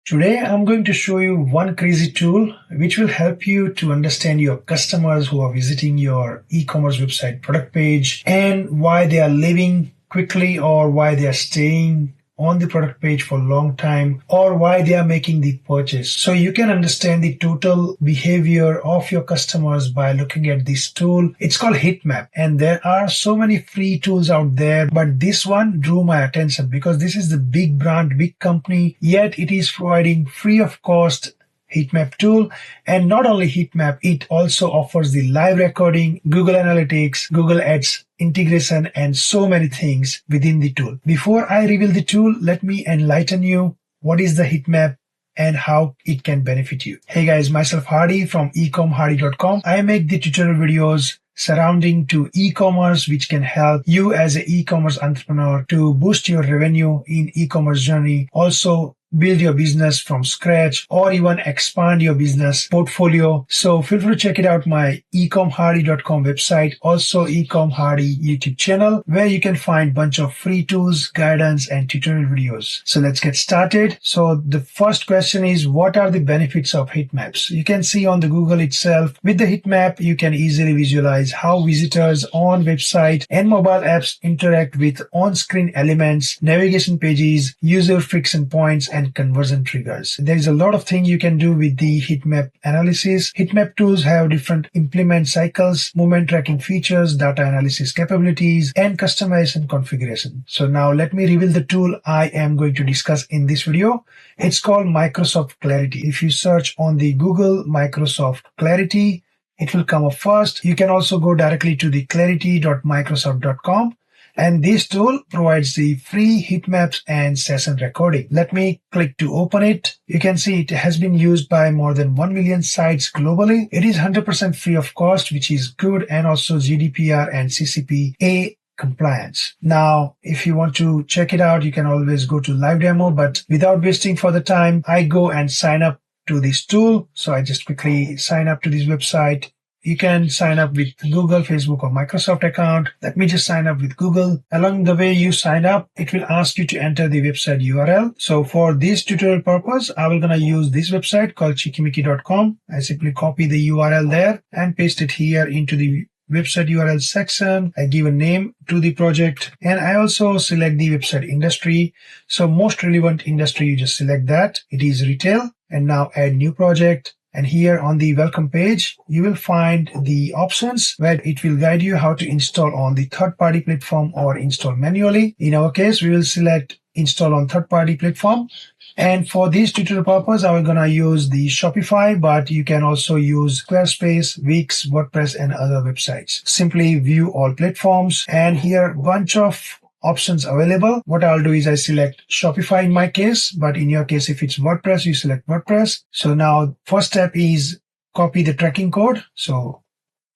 Today, I'm going to show you one crazy tool which will help you to understand your customers who are visiting your e-commerce website product page and why they are leaving quickly or why they are staying on the product page for a long time or why they are making the purchase. So you can understand the total behavior of your customers by looking at this tool. It's called Heatmap, and there are so many free tools out there, but this one drew my attention because this is the big brand, big company, yet it is providing free of cost Heatmap tool. And not only Heatmap, it also offers the live recording, Google Analytics, Google Ads integration, and so many things within the tool. Before I reveal the tool, let me enlighten you what is the Heatmap and how it can benefit you. Hey guys, myself Hardy from eComHardy.com. I make the tutorial videos surrounding to e-commerce, which can help you as an e-commerce entrepreneur to boost your revenue in e-commerce journey. Also, build your business from scratch or even expand your business portfolio. So feel free to check it out my eComHardy.com website, also eComHardy YouTube channel, where you can find bunch of free tools, guidance, and tutorial videos. So let's get started. So the first question is, what are the benefits of heatmaps? You can see on the Google itself, with the heatmap, you can easily visualize how visitors on website and mobile apps interact with on-screen elements, navigation pages, user friction points, and conversion triggers. There is a lot of things you can do with the heatmap analysis. Heatmap tools have different implement cycles, movement tracking features, data analysis capabilities, and customization configuration. So now let me reveal the tool I am going to discuss in this video. It's called Microsoft Clarity. If you search on the Google Microsoft Clarity, it will come up first. You can also go directly to the clarity.microsoft.com. And this tool provides the free heatmaps and session recording. Let me click to open it. You can see it has been used by more than 1 million sites globally. It is 100% free of cost, which is good, and also GDPR and CCPA compliance. Now, if you want to check it out, you can always go to live demo, but without wasting further time, I go and sign up to this tool. So I just quickly sign up to this website. You can sign up with Google, Facebook, or Microsoft account. Let me just sign up with Google. Along the way you sign up, it will ask you to enter the website URL. So for this tutorial purpose, I will gonna use this website called chickimicki.com. I simply copy the URL there and paste it here into the website URL section. I give a name to the project, and I also select the website industry. So most relevant industry, you just select that. It is retail. And now add new project. And here on the welcome page, you will find the options where it will guide you how to install on the third-party platform or install manually. In our case, we will select install on third-party platform. And for this tutorial purpose, I'm going to use the Shopify, but you can also use Squarespace, Wix, WordPress, and other websites. Simply view all platforms, and here a bunch of options available. What I'll do is I select Shopify in my case, but in your case, if it's WordPress, you select WordPress. So now first step is copy the tracking code. So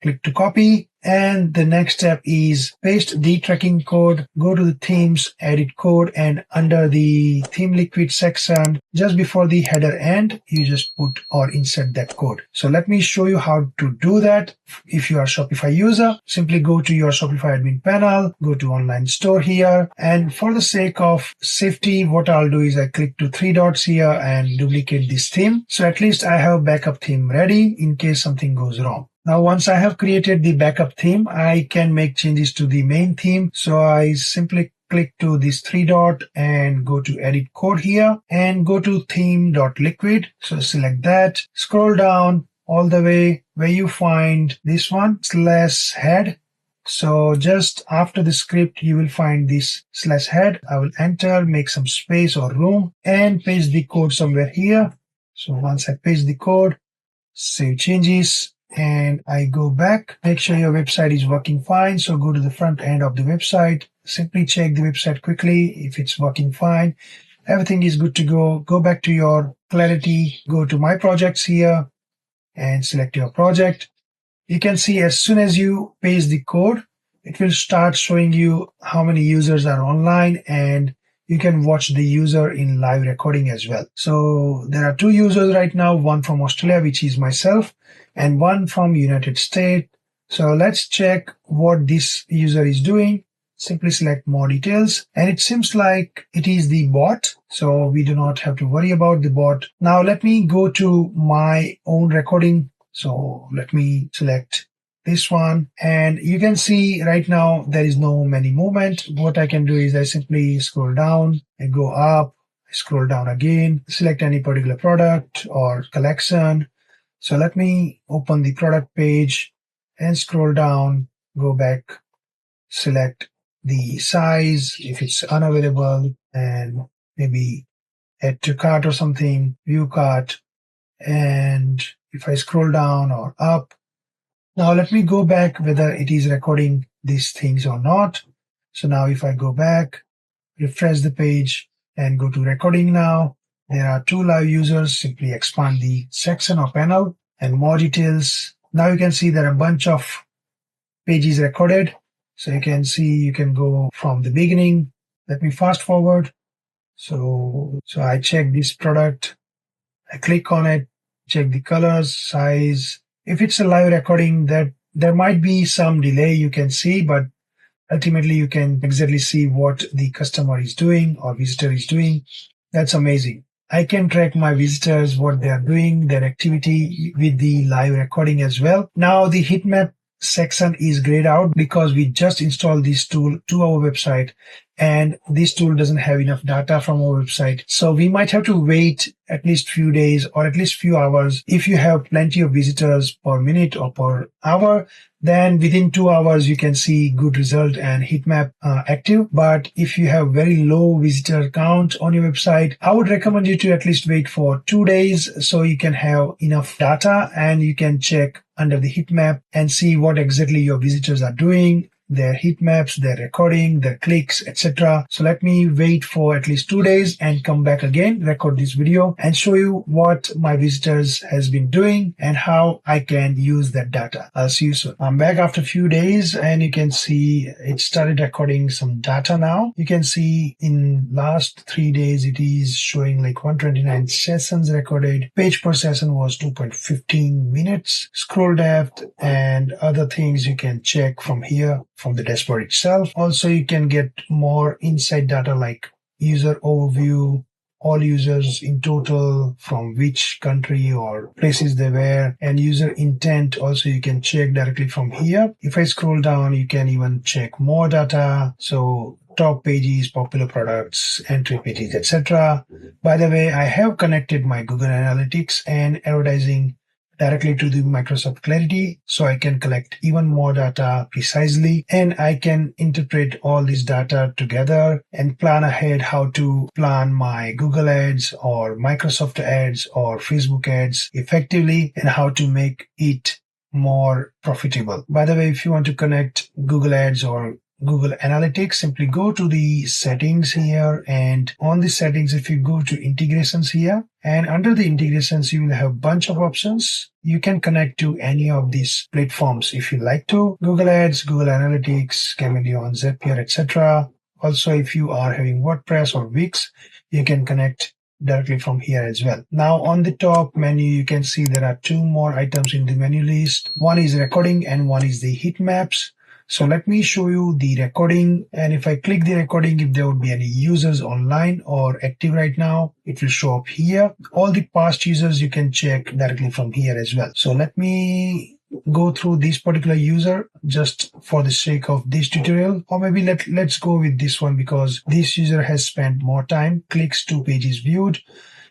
click to copy. And the next step is paste the tracking code, go to the themes, edit code, and under the theme liquid section, just before the header end, you just put or insert that code. So let me show you how to do that. If you are a Shopify user, simply go to your Shopify admin panel, go to online store here. And for the sake of safety, what I'll do is I click to three dots here and duplicate this theme. So at least I have backup theme ready in case something goes wrong. Now, once I have created the backup theme, I can make changes to the main theme. So I simply click to this three dot and go to edit code here and go to theme.liquid. So select that, scroll down all the way where you find this one, /head. So just after the script, you will find this /head. I will enter, make some space or room, and paste the code somewhere here. So once I paste the code, save changes, and I go back. Make sure your website is working fine. So go to the front end of the website. Simply check the website quickly. If it's working fine, everything is good to go. Go back to your Clarity. Go to My Projects here and select your project. You can see as soon as you paste the code, it will start showing you how many users are online, and you can watch the user in live recording as well. So there are two users right now, one from Australia, which is myself, and one from United States. So let's check what this user is doing. simply select more details, and it seems like it is the bot, so we do not have to worry about the bot. Now let me go to my own recording. So let me select this one, and you can see right now there is no many movement. What I can do is I simply scroll down and go up, scroll down again, select any particular product or collection. So let me open the product page and scroll down, go back, select the size if it's unavailable, and maybe add to cart or something, view cart. And if I scroll down or up, now let me go back whether it is recording these things or not. So now if I go back, refresh the page and go to recording now, there are 2 live users. Simply expand the section or panel and more details. Now you can see there are a bunch of pages recorded. So you can see you can go from the beginning. Let me fast forward. So I check this product. I click on it, check the colors, size. If it's a live recording, that there might be some delay you can see, but ultimately you can exactly see what the customer is doing or visitor is doing. That's amazing. I can track my visitors, what they are doing, their activity with the live recording as well. Now the Heatmap section is grayed out because we just installed this tool to our website, and this tool doesn't have enough data from our website. So we might have to wait at least few days or at least few hours. If you have plenty of visitors per minute or per hour, then within 2 hours you can see good result and Heatmap active. But if you have very low visitor count on your website, I would recommend you to at least wait for 2 days so you can have enough data and you can check under the Heatmap and see what exactly your visitors are doing, their heat maps, their recording, their clicks, etc. So let me wait for at least 2 days and come back again, record this video and show you what my visitors has been doing and how I can use that data. I'll see you soon. I'm back after a few days and you can see it started recording some data now. You can see in last 3 days it is showing like 129 sessions recorded. Page per session was 2.15 minutes. Scroll depth and other things you can check from here, from the dashboard itself. Also, you can get more inside data like user overview, all users in total, from which country or places they were, and user intent. Also, you can check directly from here. If I scroll down, you can even check more data. So top pages, popular products, entry pages, etc. By the way, I have connected my Google Analytics and advertising directly to the Microsoft Clarity, so I can collect even more data precisely, and I can interpret all this data together and plan ahead how to plan my Google ads or Microsoft ads or Facebook ads effectively and how to make it more profitable. By the way, if you want to connect Google ads or Google Analytics, simply go to the settings here, and on the settings, if you go to integrations here, and under the integrations, you will have a bunch of options. You can connect to any of these platforms if you like to. Google Ads, Google Analytics, Chameleon, Zapier, etc. Also, if you are having WordPress or Wix, you can connect directly from here as well. Now on the top menu, you can see there are 2 more items in the menu list. One is recording and one is the heat maps. So let me show you the recording, and if I click the recording, if there would be any users online or active right now, it will show up here. All the past users you can check directly from here as well. So let me go through this particular user just for the sake of this tutorial, or maybe let's go with this one because this user has spent more time. Clicks to pages viewed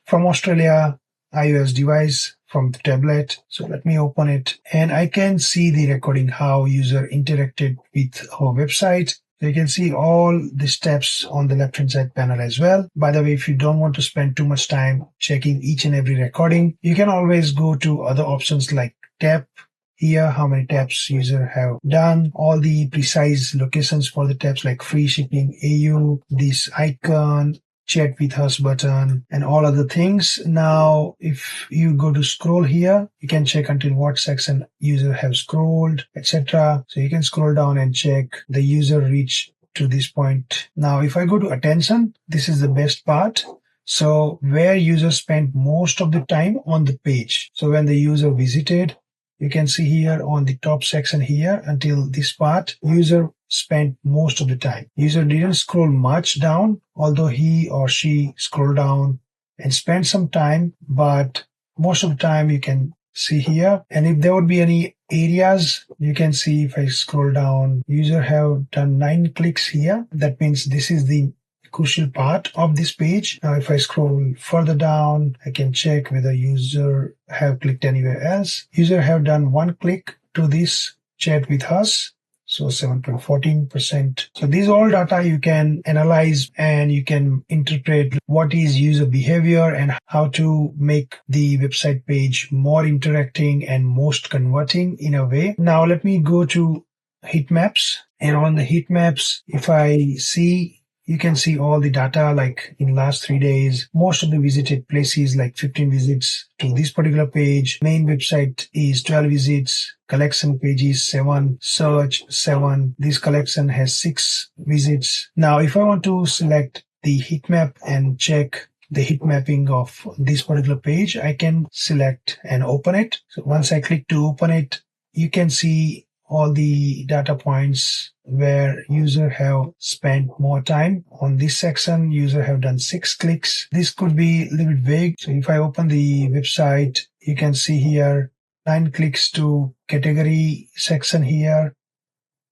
from Australia, iOS device, from the tablet. So let me open it and I can see the recording, how user interacted with our website. So you can see all the steps on the left hand side panel as well. By the way, if you don't want to spend too much time checking each and every recording, you can always go to other options like tap here, how many taps user have done, all the precise locations for the taps like free shipping, AU, this icon, chat with us button, and all other things. Now, if you go to scroll here, you can check until what section user have scrolled, etc. So you can scroll down and check the user reach to this point. Now, if I go to attention, this is the best part. So where user spent most of the time on the page. So when the user visited, You can see here on the top section here until this part, user spent most of the time. User didn't scroll much down, although he or she scrolled down and spent some time, but most of the time you can see here. And if there would be any areas, you can see if I scroll down, user have done 9 clicks here. That means this is the crucial part of this page. Now if I scroll further down, I can check whether user have clicked anywhere else. User have done 1 click to this chat with us. So 7.14%. So these all data you can analyze and you can interpret what is user behavior and how to make the website page more interacting and most converting in a way. Now let me go to Heatmaps, and on the Heatmaps, if I see, you can see all the data like in last 3 days, most of the visited places like 15 visits to this particular page. Main website is 12 visits. Collection page is 7. Search 7. This collection has 6 visits. Now, if I want to select the heat map and check the heat mapping of this particular page, I can select and open it. So once I click to open it, you can see all the data points where user have spent more time. On this section, user have done 6 clicks. This could be a little bit vague. So if I open the website, you can see here 9 clicks to category section here,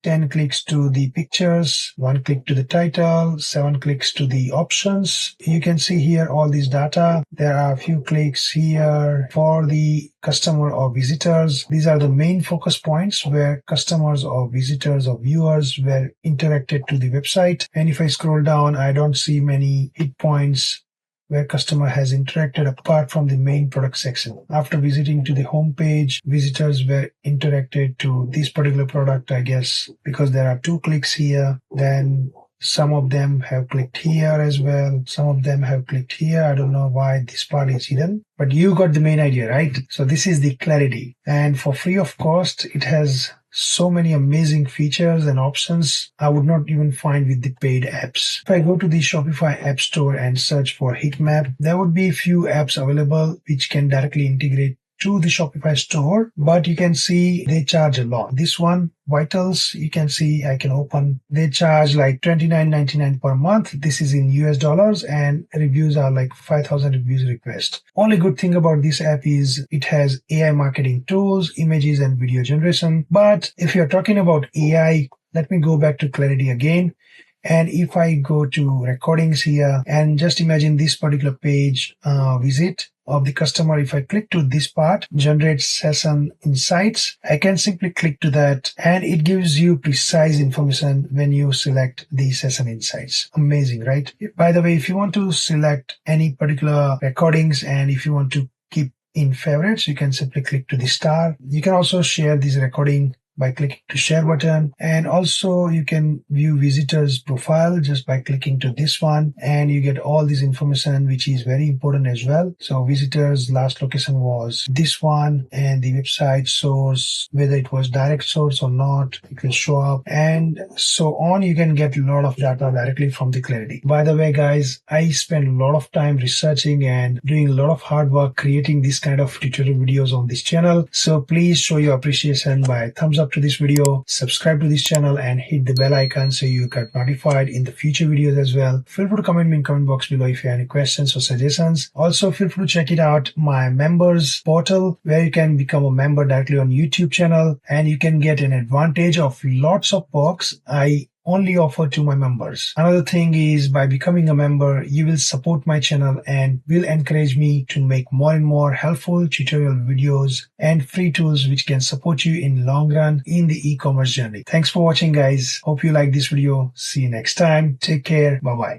10 clicks to the pictures, 1 click to the title, 7 clicks to the options. You can see here all this data. There are a few clicks here for the customer or visitors. These are the main focus points where customers or visitors or viewers were interacted to the website. And if I scroll down, I don't see many hit points where customer has interacted apart from the main product section. After visiting to the home page, visitors were interacted to this particular product, I guess, because there are 2 clicks here. Then some of them have clicked here as well. Some of them have clicked here. I don't know why this part is hidden, but you got the main idea, right? So this is the clarity. And for free of cost, it has so many amazing features and options I would not even find with the paid apps. If I go to the Shopify App Store and search for Heatmap, there would be a few apps available which can directly integrate to the Shopify store, but you can see they charge a lot. This one, Vitals, you can see I can open. They charge like $29.99 per month. This is in US dollars, and reviews are like 5,000 reviews request. Only good thing about this app is it has AI marketing tools, images and video generation. But if you're talking about AI, let me go back to clarity again. And if I go to recordings here and just imagine this particular page visit of the customer, if I click to this part, generate session insights, I can simply click to that and it gives you precise information when you select the session insights. Amazing, right? By the way, if you want to select any particular recordings and if you want to keep in favorites, you can simply click to the star. You can also share this recording by clicking to share button, and also you can view visitors profile just by clicking to this one, and you get all this information which is very important as well. So visitors last location was this one, and the website source, whether it was direct source or not, it will show up, and so on. You can get a lot of data directly from the clarity. By the way guys, I spend a lot of time researching and doing a lot of hard work creating this kind of tutorial videos on this channel, so please show your appreciation by thumbs up to this video, subscribe to this channel and hit the bell icon so you get notified in the future videos as well. Feel free to comment me in comment box below if you have any questions or suggestions. Also feel free to check it out my members portal where you can become a member directly on YouTube channel and you can get an advantage of lots of perks I only offer to my members. Another thing is by becoming a member, you will support my channel and will encourage me to make more and more helpful tutorial videos and free tools which can support you in long run in the e-commerce journey. Thanks for watching guys. Hope you like this video. See you next time. Take care. Bye bye.